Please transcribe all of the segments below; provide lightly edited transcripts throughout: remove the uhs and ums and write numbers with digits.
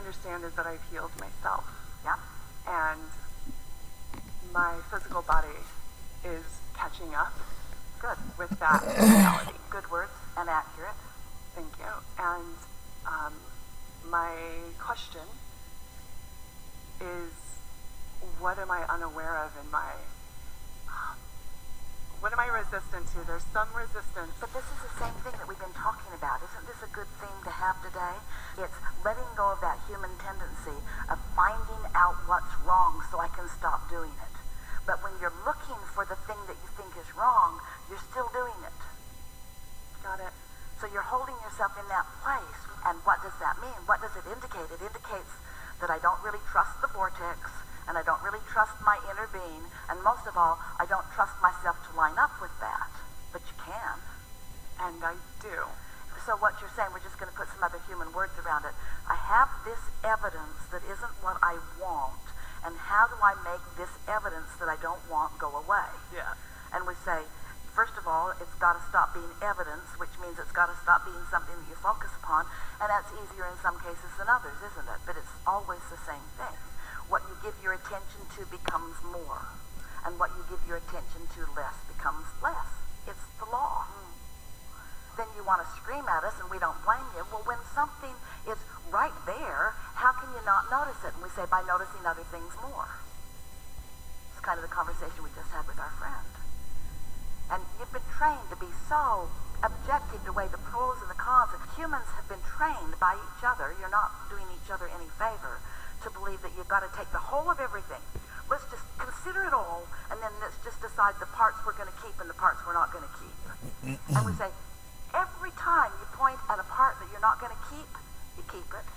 understand is that I've healed myself. Yeah. And my physical body is catching up. Good. With that reality. Good words and accurate. Thank you. And my question is, what am I unaware of in my... What am I resistant to? There's some resistance. But this is the same thing that we've been talking about. Isn't this a good theme to have today? It's letting go of that human tendency of finding out what's wrong so I can stop doing it. But when you're looking for the thing that you think is wrong, you're still doing it. Got it. So you're holding yourself in that place. And what does that mean? What does it indicate? It indicates that I don't really trust the vortex, and I don't really trust my inner being, and most of all, I don't trust myself to line up with that. But you can. And I do. So what you're saying, we're just going to put some other human words around it. I have this evidence that isn't what I want, and how do I make this evidence that I don't want go away? Yeah. And we say, first of all, it's got to stop being evidence, which means it's got to stop being something that you focus upon, and that's easier in some cases than others, isn't it? But it's always the same thing. What you give your attention to becomes more, and what you give your attention to less becomes less. It's the law. Then you want to scream at us, and we don't blame you. Well, when something is right there, how can you not notice it? And we say, by noticing other things more. It's kind of the conversation we just had with our friend. And you've been trained to be so objective to weigh the pros and the cons. And humans have been trained by each other. You're not doing each other any favor to believe that you've got to take the whole of everything. Let's just consider it all, and then let's just decide the parts we're going to keep and the parts we're not going to keep. And we say, every time you point at a part that you're not going to keep, you keep it.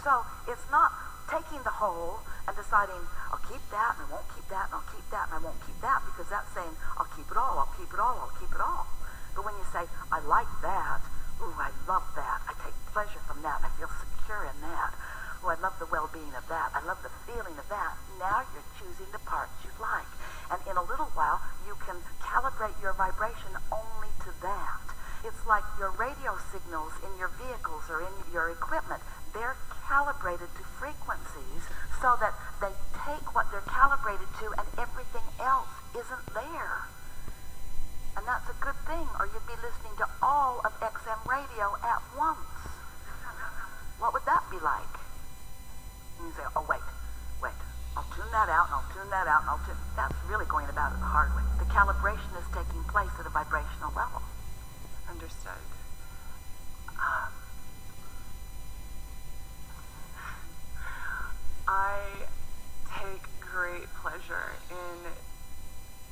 So it's not taking the whole and deciding, I'll keep that, and I won't keep that, and I'll keep that, and I won't keep that, because that's saying, I'll keep it all, I'll keep it all, I'll keep it all. But when you say, I like that, ooh, I love that, I take pleasure from that, I feel secure in that, ooh, I love the well-being of that, I love the feeling of that, now you're choosing the parts you like. And in a little while, you can calibrate your vibration only to that. It's like your radio signals in your vehicles or in your equipment. They're calibrated to frequencies so that they take what they're calibrated to and everything else isn't there. And that's a good thing, or you'd be listening to all of XM radio at once. What would that be like? And you say, oh, wait, I'll tune that out, and I'll tune that out, and I'll tune... That's really going about it the hard way. The calibration is taking place at a vibrational level. Understood. I take great pleasure in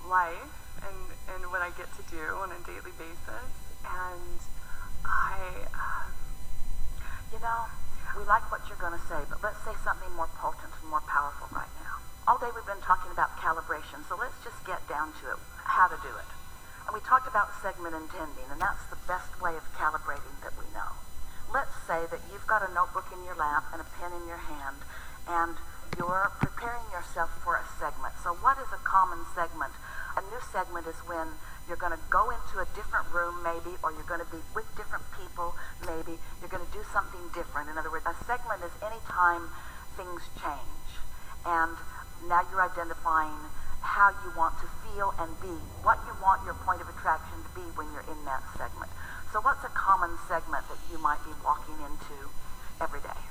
life and what I get to do on a daily basis. And we like what you're going to say, but let's say something more potent and more powerful right now. All day we've been talking about calibration, so let's just get down to it, how to do it. And we talked about segment intending, and that's the best way of calibrating that we know. Let's say that you've got a notebook in your lap and a pen in your hand, and you're preparing yourself for a segment. So what is a common segment? A new segment is when you're going to go into a different room maybe, or you're going to be with different people maybe. You're going to do something different. In other words, a segment is any time things change. And now you're identifying how you want to feel and be, what you want your point of attraction to be when you're in that segment. So what's a common segment that you might be walking into every day?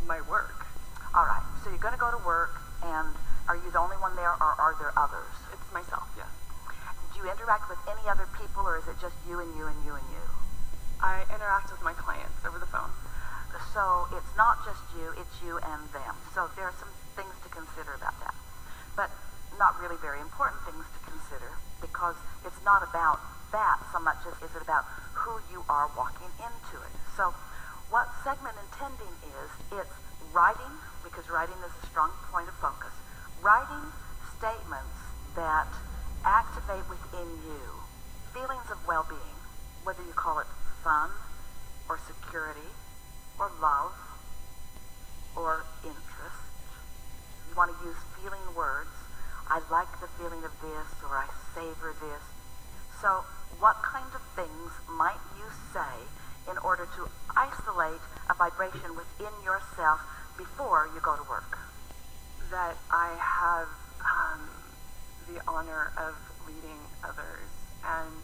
My work. All right. So you're going to go to work, and are you the only one there, or are there others? It's myself, yes. Do you interact with any other people, or is it just you and you and you and you? I interact with my clients over the phone. So it's not just you, it's you and them. So there are some things to consider about that. But not really very important things to consider, because it's not about that so much as is it about who you are walking into it. So what segment intending is, it's writing, because writing is a strong point of focus, writing statements that activate within you feelings of well-being, whether you call it fun or security or love or interest. You want to use feeling words. I like the feeling of this, or I savor this. So what kind of things might you say in order to isolate a vibration within yourself before you go to work? That I have the honor of leading others. And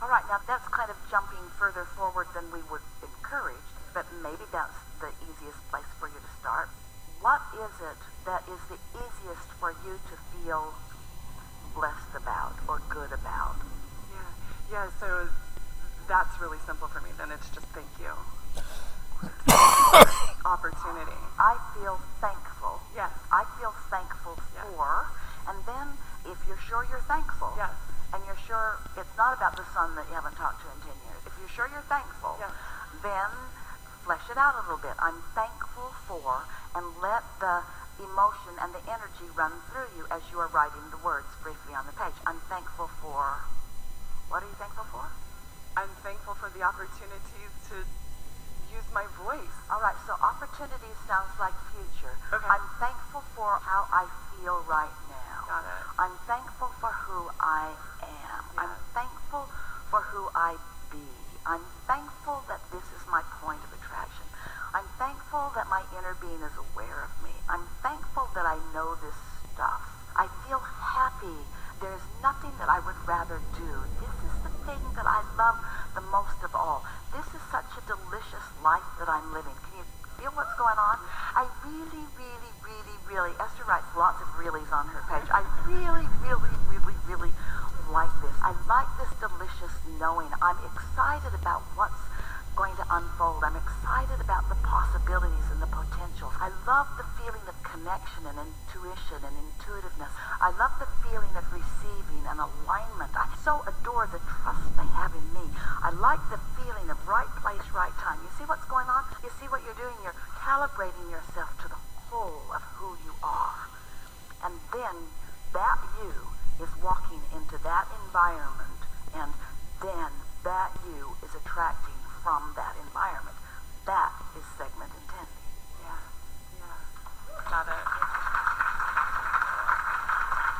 all right, now that's kind of jumping further forward than we would encourage, but maybe that's the easiest place for you to start. What is it that is the easiest for you to feel blessed about or good about? Yeah, so that's really simple for me. Then it's just thank you. Opportunity. I feel thankful. Yes. I feel thankful Yes. for, and then if you're sure you're thankful, Yes. and you're sure it's not about the son that you haven't talked to in 10 years, if you're sure you're thankful, Yes. then flesh it out a little bit. I'm thankful for, and let the emotion and the energy run through you as you are writing the words briefly on the page. I'm thankful for, what are you thankful for? I'm thankful for the opportunity to use my voice. All right, so opportunity sounds like future. Okay. I'm thankful for how I feel right now. Got it. I'm thankful for who I am. Yes. I'm thankful for who I be. I'm thankful that this is my point of attraction. I'm thankful that my inner being is aware of me. I'm thankful that I know this stuff. I feel happy. There's nothing that I would rather do. This is the thing that I love the most of all. This is such a delicious life that I'm living. Can you feel what's going on? I really, really, really, really, Esther writes lots of reallys on her page. I really, really, really, really like this. I like this delicious knowing. I'm excited about what's going to unfold. I'm excited about the possibilities and the potentials. I love the feeling of connection and intuition and intuitiveness. I love the feeling of receiving and alignment. I so adore the trust they have in me. I like the feeling of right place, right time. You see what's going on? You see what you're doing? You're calibrating yourself to the whole of who you are. And then that you is walking into that environment, and then that you is attracting from that environment. That is segment intending. Yeah. Got it.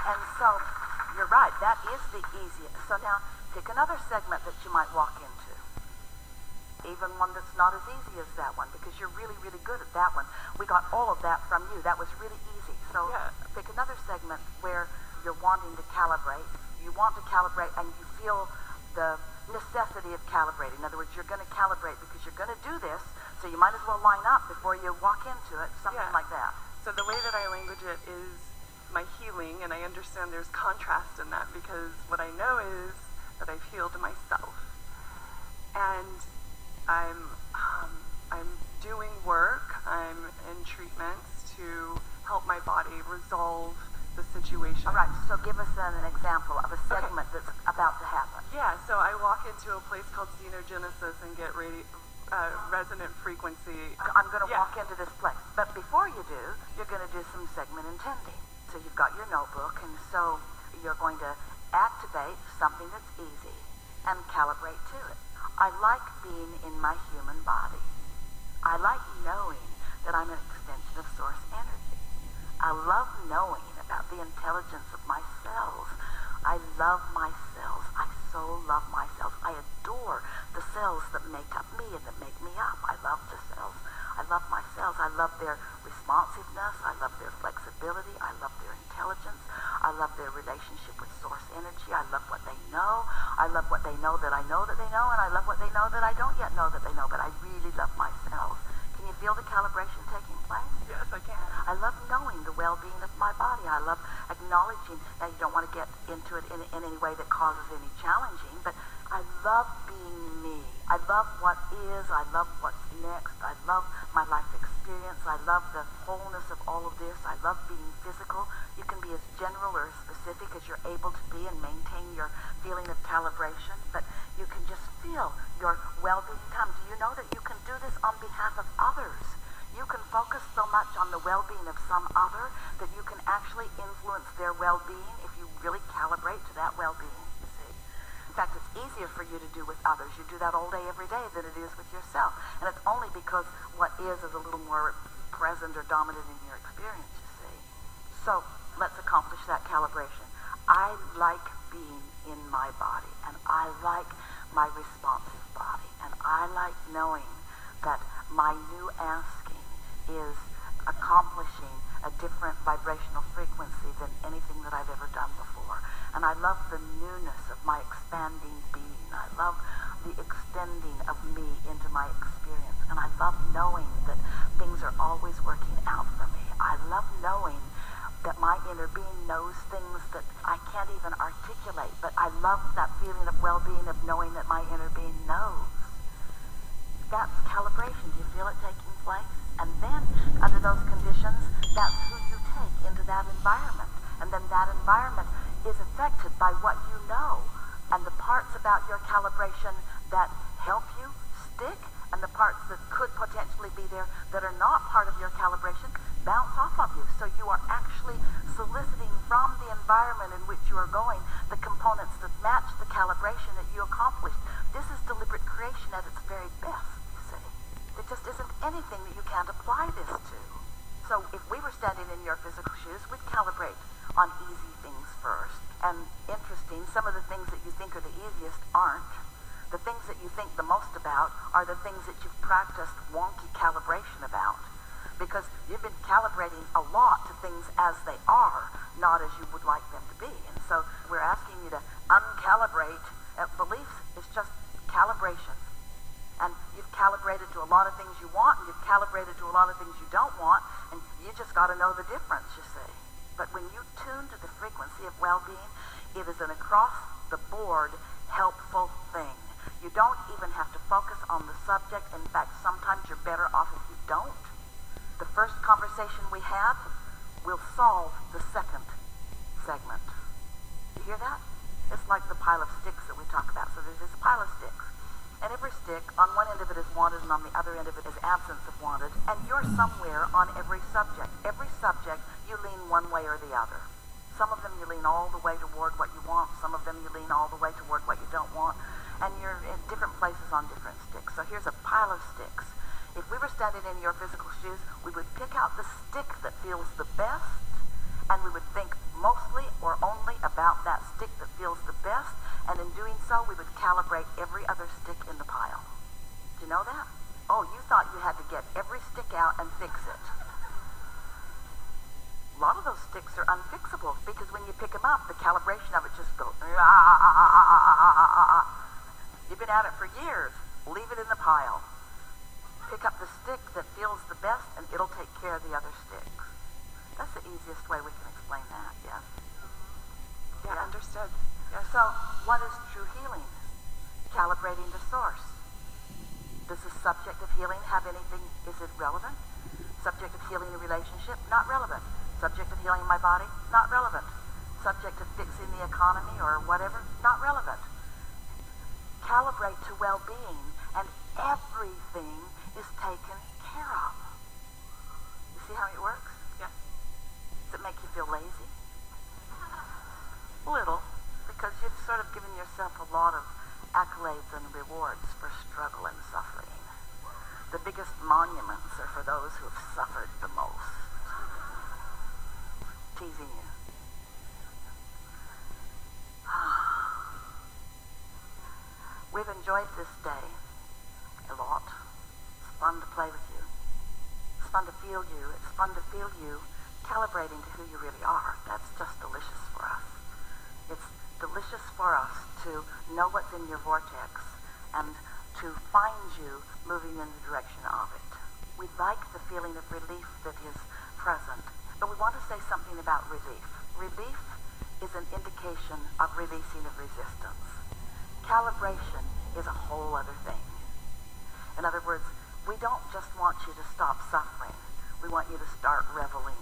And so, you're right, that is the easiest. So now, pick another segment that you might walk into. Even one that's not as easy as that one, because you're really, really good at that one. We got all of that from you. That was really easy. So Yeah. pick another segment where you're wanting to calibrate. You want to calibrate and you feel the necessity of calibrating. In other words, you're going to calibrate because you're going to do this, so you might as well line up before you walk into it, something Yeah. like that. So the way that I language it is my healing, and I understand there's contrast in that because what I know is that I've healed myself. And I'm doing work, I'm in treatments to help my body resolve the situation. All right, so give us an example of a segment that's about to happen. Yeah, so I walk into a place called Xenogenesis and get resonant frequency. I'm going to Yeah. walk into this place. But before you do, you're going to do some segment intending. So you've got your notebook, and so you're going to activate something that's easy and calibrate to it. I like being in my human body. I like knowing that I'm an extension of source energy. I love knowing about the intelligence of my cells. I love my cells. I so love my cells. I adore the cells that make up me and that make me up. I love the cells. I love my cells. I love their responsiveness. I love their flexibility. I love their intelligence. I love their relationship with source energy. I love what they know. I love what they know that I know that they know, and I love what they know that I don't yet know that they know, but I really love my cells. Can you feel the calibration taking place? Yes, I can. I love knowing the well-being of my body. I love acknowledging that you don't want to get into it in any way that causes any challenging, but I love being me. I love what is. I love what's next. I love my life experience. I love the wholeness of all of this. I love being physical. You can be as general or as specific as you're able to be and maintain your feeling of calibration, but you can just feel your well-being come. Do you know that you can do this on behalf of others? You can focus so much on the well-being of some other that you can actually influence their well-being if you really calibrate to that well-being, you see. In fact, it's easier for you to do with others. You do that all day, every day, than it is with yourself. And it's only because what is a little more present or dominant in your experience, you see. So let's accomplish that calibration. I like being in my body, and I like my responsive body, and I like knowing that my new asking is accomplishing a different vibrational frequency than anything that I've ever done before. And I love the newness of my expanding being. I love the extending of me into my experience. And I love knowing that things are always working out for me. I love knowing that my inner being knows things that I can't even articulate. But I love that feeling of well-being, of knowing that my inner being knows. That's calibration. Do you feel it taking place? And then, under those conditions, that's who you take into that environment. And then that environment is affected by what you know. And the parts about your calibration that help you stick, and the parts that could potentially be there that are not part of your calibration, bounce off of you. So you are actually soliciting from the environment in which you are going the components that match the calibration that you accomplished. This is deliberate creation at its very best, you see. There just isn't anything that you can't apply this to. So if we were standing in your physical shoes, we'd calibrate on easy things first. And interesting, some of the things that you think are the easiest aren't. The things that you think the most about are the things that you've practiced wonky calibration about. Because you've been calibrating a lot to things as they are, not as you would like them to be. And so we're asking you to uncalibrate. Beliefs is just calibration. And you've calibrated to a lot of things you want, and you've calibrated to a lot of things you don't want, and you just got to know the difference, you see. But when you tune to the frequency of well-being, it is an across-the-board helpful thing. You don't even have to focus on the subject. In fact, sometimes you're better off if you don't. The first conversation we have will solve the second segment. You hear that? It's like the pile of sticks that we talk about. So there's this pile of sticks. And every stick, on one end of it is wanted, and on the other end of it is absence of wanted. And you're somewhere on every subject. Every subject, you lean one way or the other. Some of them you lean all the way toward what you want. Some of them you lean all the way toward what you don't want. And you're in different places on different sticks. So here's a pile of sticks. If we were standing in your physical shoes, we would pick out the stick that feels the best, and we would think mostly or only about that stick that feels the best, and in doing so, we would calibrate every other stick in the pile. Do you know that? Oh, you thought you had to get every stick out and fix it. A lot of those sticks are unfixable, because when you pick them up, the calibration of it just goes, You've been at it for years. Leave it in the pile. Pick up the stick that feels the best, and it'll take care of the other sticks. That's the easiest way we can explain that, yes? Yeah, understood. Yes. So, what is true healing? Calibrating the source. Does the subject of healing have anything? Is it relevant? Subject of healing a relationship? Not relevant. Subject of healing my body? Not relevant. Subject of fixing the economy or whatever? Not relevant. Calibrate to well-being, and everything is taken care of. You see how it works? Yes. Does it make you feel lazy? Little, because you've sort of given yourself a lot of accolades and rewards for struggle and suffering. The biggest monuments are for those who have suffered the most. Teasing you. We've enjoyed this day a lot. It's fun to play with you. It's fun to feel you. It's fun to feel you calibrating to who you really are. That's just delicious for us. It's delicious for us to know what's in your vortex and to find you moving in the direction of it. We like the feeling of relief that is present, but we want to say something about relief. Relief is an indication of releasing of resistance. Calibration is a whole other thing. In other words, we don't just want you to stop suffering. We want you to start reveling.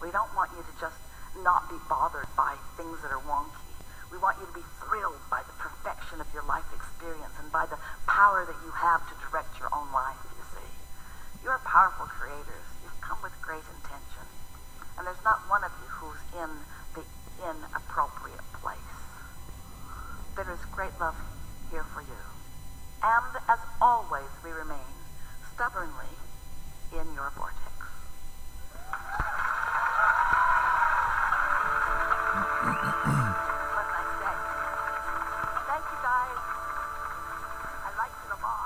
We don't want you to just not be bothered by things that are wonky. We want you to be thrilled by the perfection of your life experience and by the power that you have to direct your own life, you see. You're powerful creators. You've come with great intention. And there's not one of you who's in the inappropriate place. There is great love here for you. And as always, we remain stubbornly in your vortex. What a nice day. Thank you, guys. I liked it a lot.